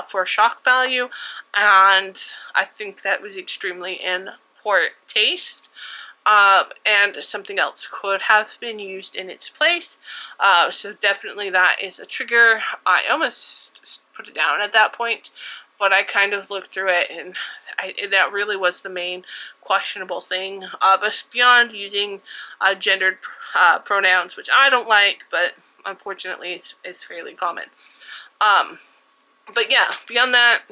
for shock value, and I think that was extremely in poor taste. And something else could have been used in its place. So definitely that is a trigger. I almost put it down at that point, but I kind of looked through it, and that really was the main questionable thing. But beyond using gendered pronouns, which I don't like, but unfortunately it's fairly common. But yeah, beyond that,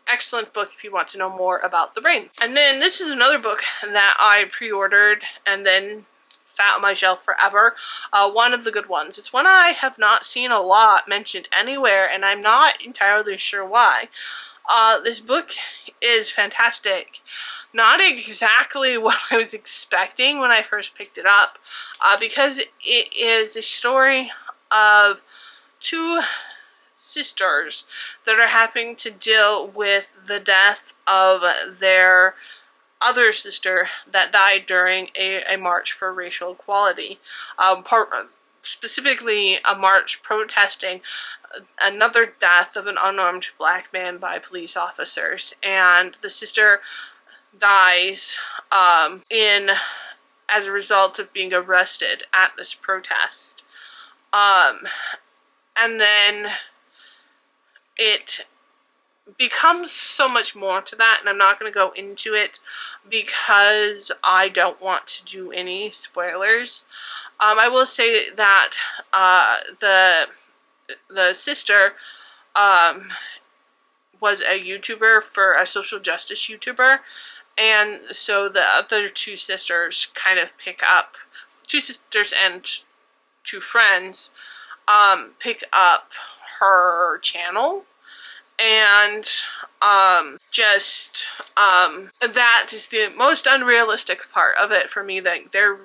excellent book if you want to know more about the brain. And then this is another book that I pre-ordered and then sat on my shelf forever. One of the Good Ones. It's one I have not seen a lot mentioned anywhere, and I'm not entirely sure why. This book is fantastic. Not exactly what I was expecting when I first picked it up, because it is a story of two sisters that are having to deal with the death of their other sister that died during a march for racial equality. Specifically a march protesting another death of an unarmed black man by police officers. And the sister dies as a result of being arrested at this protest. And then it becomes so much more to that, and I'm not going to go into it because I don't want to do any spoilers. I will say that the sister was a YouTuber, for a social justice YouTuber, and so the other two sisters kind of pick up, two sisters and two friends pick up her channel, and that is the most unrealistic part of it for me, that they're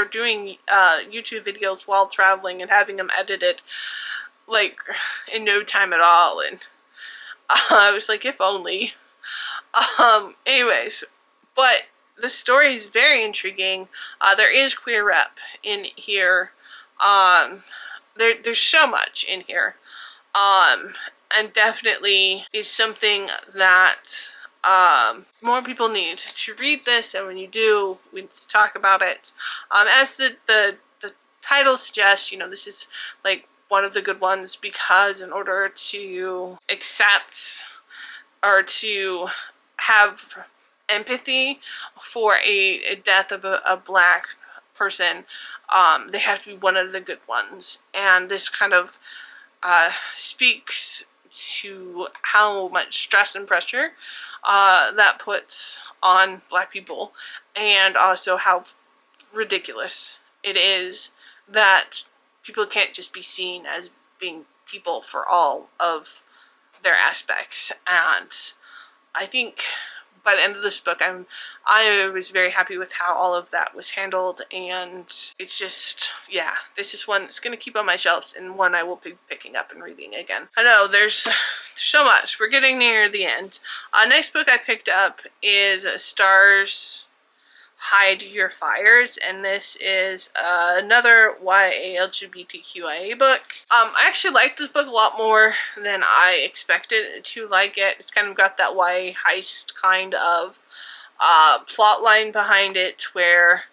doing YouTube videos while traveling and having them edited like in no time at all, and I was like, if only. Anyways, but the story is very intriguing. There is queer rep in here. There's so much in here, and definitely is something that more people need to read this, and when you do, we need to talk about it. As the title suggests, you know, this is like one of the good ones, because in order to accept or to have empathy for a death of a black person, they have to be one of the good ones. And this kind of speaks to how much stress and pressure that puts on Black people, and also how ridiculous it is that people can't just be seen as being people for all of their aspects. And I think by the end of this book, I was very happy with how all of that was handled, and it's just, yeah, this is one that's going to keep on my shelves and one I will be picking up and reading again. I know, there's so much. We're getting near the end. Next book I picked up is Stars Hide Your Fires, and this is another YA LGBTQIA book. I actually like this book a lot more than I expected to like it. It's kind of got that YA heist kind of plot line behind it, where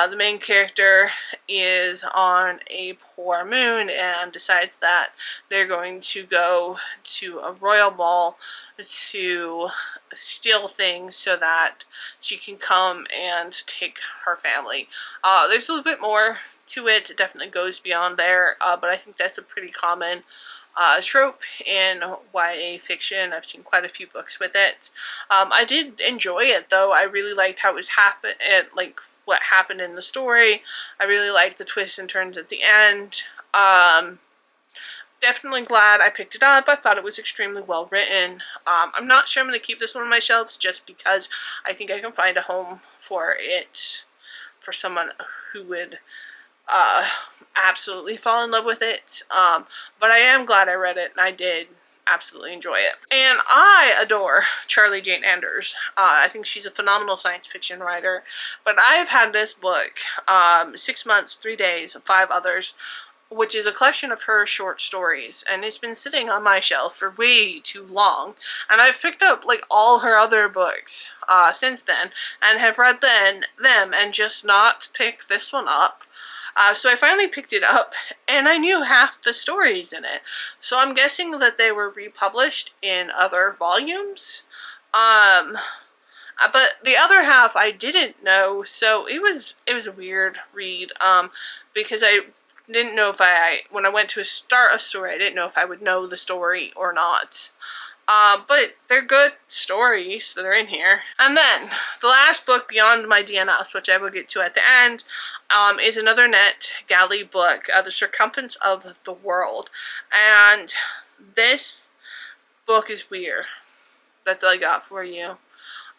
the main character is on a poor moon and decides that they're going to go to a royal ball to steal things so that she can come and take her family. There's a little bit more to it. It definitely goes beyond there, but I think that's a pretty common trope in YA fiction. I've seen quite a few books with it. I did enjoy it, though. I really liked how it was like what happened in the story. I really liked the twists and turns at the end. Definitely glad I picked it up. I thought it was extremely well written. I'm not sure I'm going to keep this one on my shelves just because I think I can find a home for it for someone who would absolutely fall in love with it. But I am glad I read it, and I did absolutely enjoy it. And I adore Charlie Jane Anders. I think she's a phenomenal science fiction writer, but I've had this book, 6 Months, 3 Days, and 5 Others, which is a collection of her short stories, and it's been sitting on my shelf for way too long, and I've picked up like all her other books since then, and have read them and just not picked this one up. So I finally picked it up, and I knew half the stories in it. So I'm guessing that they were republished in other volumes. But the other half I didn't know, so it was a weird read. Because I didn't know if when I went to start a story, I didn't know if I would know the story or not. But they're good stories that are in here. And then, the last book beyond my DNFs, which I will get to at the end, is another NetGalley book, The Circumference of the World. And this book is weird. That's all I got for you.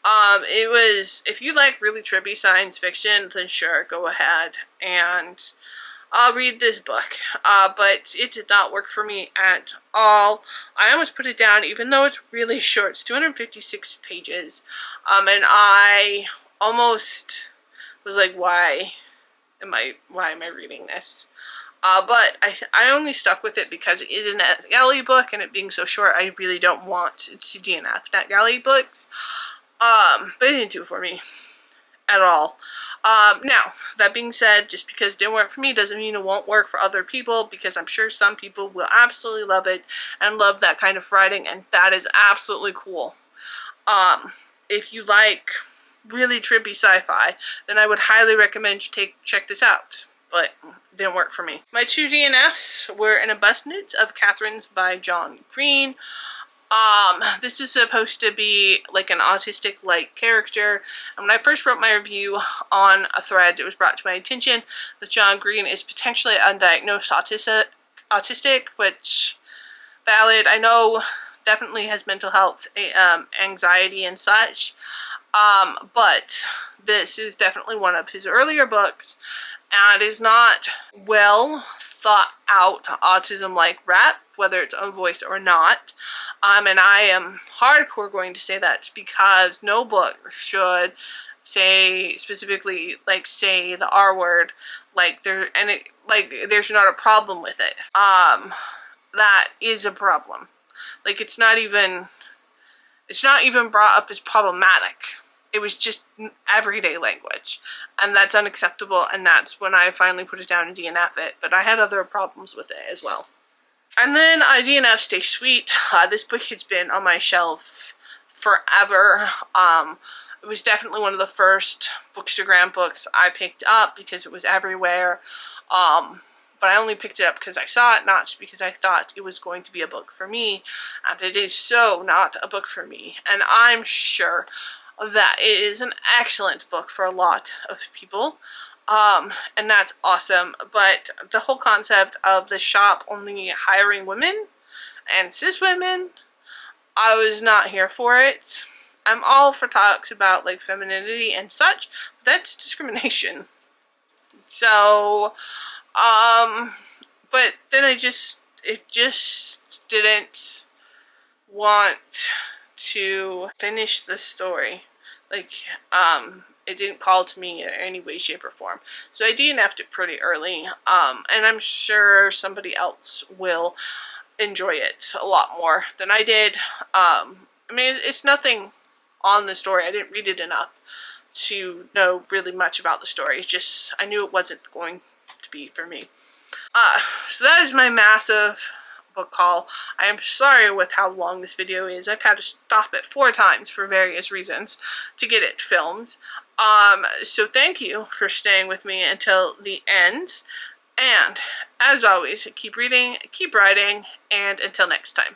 It was, if you like really trippy science fiction, then sure, go ahead and I'll read this book, but it did not work for me at all. I almost put it down, even though it's really short. It's 256 pages, and I almost was like, why am I reading this? But I only stuck with it because it is a NetGalley book, and it being so short, I really don't want to DNF NetGalley books. But it didn't do it for me at all. Now, that being said, just because it didn't work for me doesn't mean it won't work for other people, because I'm sure some people will absolutely love it and love that kind of writing, and that is absolutely cool. If you like really trippy sci-fi, then I would highly recommend you check this out, but it didn't work for me. My 2 DNFs were An Abundance of Catherines by John Green. This is supposed to be like an autistic-like character. And when I first wrote my review on a thread, it was brought to my attention that John Green is potentially undiagnosed autistic, which, valid. I know definitely has mental health, anxiety and such. But this is definitely one of his earlier books, and is not well thought out autism like rap, whether it's unvoiced or not. And I am hardcore going to say that, because no book should say specifically, like, say the R word, like there's not a problem with it. That is a problem. Like, it's not even brought up as problematic. It was just everyday language, and that's unacceptable, and that's when I finally put it down and DNF it, but I had other problems with it as well. And then I DNF Stay Sweet. This book has been on my shelf forever. It was definitely one of the first Bookstagram books I picked up because it was everywhere. but I only picked it up because I saw it, not because I thought it was going to be a book for me, and it is so not a book for me, and I'm sure that it is an excellent book for a lot of people, and that's awesome. But the whole concept of the shop only hiring women and cis women, I was not here for it. I'm all for talks about like femininity and such, but that's discrimination. So, but then it just didn't want to finish the story. Like, it didn't call to me in any way, shape, or form. So I DNF'd it pretty early, and I'm sure somebody else will enjoy it a lot more than I did. I mean, it's nothing on the story. I didn't read it enough to know really much about the story. It's just, I knew it wasn't going to be for me. So that is my massive book haul. I am sorry with how long this video is. I've had to stop it 4 times for various reasons to get it filmed. So thank you for staying with me until the end. And as always, keep reading, keep writing, and until next time.